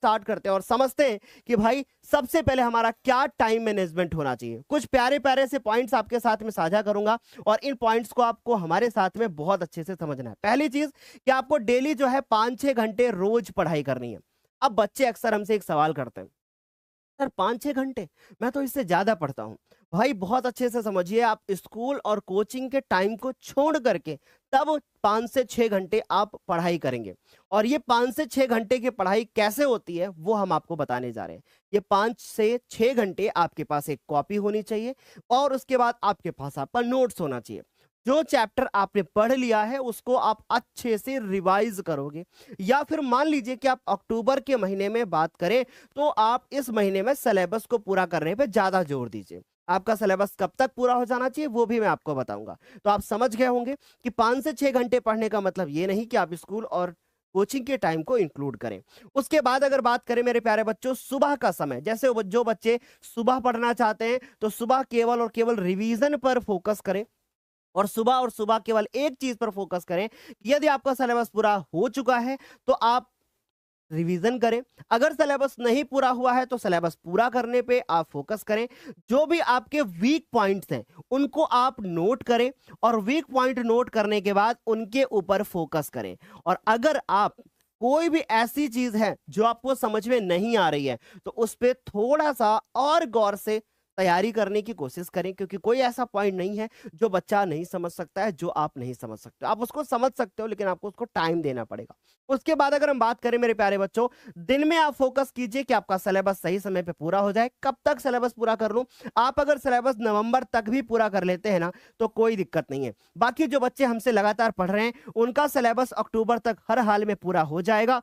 Start करते हैं और समझते हैं कि भाई सबसे पहले हमारा क्या टाइम मैनेजमेंट होना चाहिए। कुछ प्यारे प्यारे से पॉइंट्स आपके साथ में साझा करूंगा और इन पॉइंट्स को आपको हमारे साथ में बहुत अच्छे से समझना है। पहली चीज कि आपको डेली जो है 5-6 घंटे रोज पढ़ाई करनी है। अब बच्चे अक्सर हमसे एक सवाल करते हैं, सर 5-6 घंटे, मैं तो इससे ज्यादा पढ़ता हूँ। भाई बहुत अच्छे से समझिए, आप स्कूल और कोचिंग के टाइम को छोड़ करके तब 5 से 6 घंटे आप पढ़ाई करेंगे। और ये 5 से 6 घंटे की पढ़ाई कैसे होती है वो हम आपको बताने जा रहे हैं। ये 5 से 6 घंटे आपके पास एक कॉपी होनी चाहिए और उसके बाद आपके पास आपका नोट्स होना चाहिए। जो चैप्टर आपने पढ़ लिया है उसको आप अच्छे से रिवाइज करोगे। या फिर मान लीजिए कि आप अक्टूबर के महीने में बात करें तो आप इस महीने में सिलेबस को पूरा करने पे ज्यादा जोर दीजिए। आपका सिलेबस कब तक पूरा हो जाना चाहिए वो भी मैं आपको बताऊंगा। तो आप समझ गए होंगे कि 5 से 6 घंटे पढ़ने का मतलब ये नहीं कि आप स्कूल और कोचिंग के टाइम को इंक्लूड करें। उसके बाद अगर बात करें मेरे प्यारे बच्चों सुबह का समय, जैसे जो बच्चे सुबह पढ़ना चाहते हैं तो सुबह केवल और केवल रिवीजन पर फोकस करें और सुबह केवल एक चीज पर फोकस करें। यदि आपका सिलेबस पूरा हो चुका है तो आप रिवीजन करें, अगर सिलेबस नहीं पूरा हुआ है तो सिलेबस पूरा करने पे आप फोकस करें। जो भी आपके वीक पॉइंट्स हैं उनको आप नोट करें और वीक पॉइंट नोट करने के बाद उनके ऊपर फोकस करें। और अगर आप कोई भी ऐसी चीज है जो आपको समझ में नहीं आ रही है तो उस पर थोड़ा सा और गौर से तैयारी करने की कोशिश करें, क्योंकि कोई ऐसा पॉइंट नहीं है जो बच्चा नहीं समझ सकता है, जो आप नहीं समझ सकते। आप उसको समझ सकते हो लेकिन आपको उसको टाइम देना पड़ेगा। उसके बाद अगर हम बात करें मेरे प्यारे बच्चों, दिन में आप फोकस कीजिए कि आपका सिलेबस सही समय पे पूरा हो जाए। कब तक सिलेबस पूरा कर लूं? आप अगर सिलेबस नवंबर तक भी पूरा कर लेते हैं ना तो कोई दिक्कत नहीं है। बाकी जो बच्चे हमसे लगातार पढ़ रहे हैं उनका सिलेबस अक्टूबर तक हर हाल में पूरा हो जाएगा।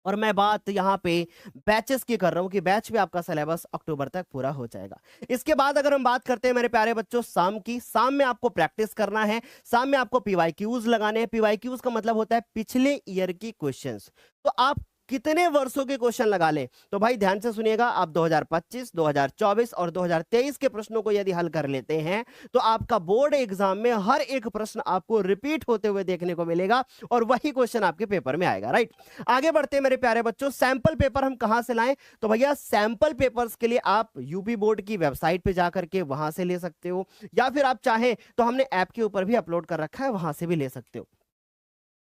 और मैं बात यहाँ पे बैचेस की कर रहा हूँ कि बैच में आपका सिलेबस अक्टूबर तक पूरा हो जाएगा। इसके बाद अगर हम बात करते हैं मेरे प्यारे बच्चों शाम की, शाम में आपको प्रैक्टिस करना है। शाम में आपको पीवाईक्यूज लगाने हैं। पीवाईक्यूज का मतलब होता है पिछले ईयर की क्वेश्चंस। तो आप कितने वर्षों के क्वेश्चन लगा लें, तो भाई ध्यान से सुनिएगा, आप 2025, 2024 और 2023 के प्रश्नों को यदि हल कर लेते हैं तो आपका बोर्ड एग्जाम में हर एक प्रश्न आपको रिपीट होते हुए देखने को मिलेगा और वही क्वेश्चन आपके पेपर में आएगा। राइट, आगे बढ़ते हैं मेरे प्यारे बच्चों। सैंपल पेपर हम कहां से लाएं? तो भैया सैंपल पेपर्स के लिए आप यूपी बोर्ड की वेबसाइट पे जाकर के वहां से ले सकते हो, या फिर आप चाहें तो हमने ऐप के ऊपर भी अपलोड कर रखा है, वहां से भी ले सकते हो।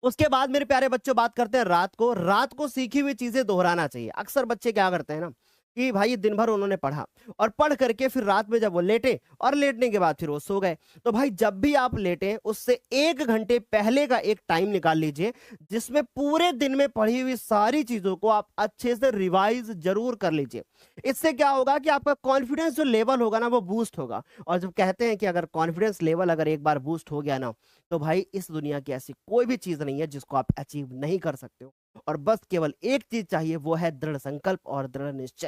उसके बाद मेरे प्यारे बच्चों बात करते हैं रात को सीखी हुई चीजें दोहराना चाहिए। अक्सर बच्चे क्या करते हैं ना कि भाई दिन भर उन्होंने पढ़ा और पढ़ करके फिर रात में जब वो लेटे और लेटने के बाद फिर वो सो गए। तो भाई जब भी आप लेटे उससे 1 घंटे पहले का एक टाइम निकाल लीजिए जिसमें पूरे दिन में पढ़ी हुई सारी चीजों को आप अच्छे से रिवाइज जरूर कर लीजिए। इससे क्या होगा कि आपका कॉन्फिडेंस जो लेवल होगा ना वो बूस्ट होगा। और जब कहते हैं कि अगर कॉन्फिडेंस लेवल अगर एक बार बूस्ट हो गया ना तो भाई इस दुनिया की ऐसी कोई भी चीज नहीं है जिसको आप अचीव नहीं कर सकते हो। और बस केवल एक चीज चाहिए, वो है दृढ़ संकल्प और दृढ़ निश्चय।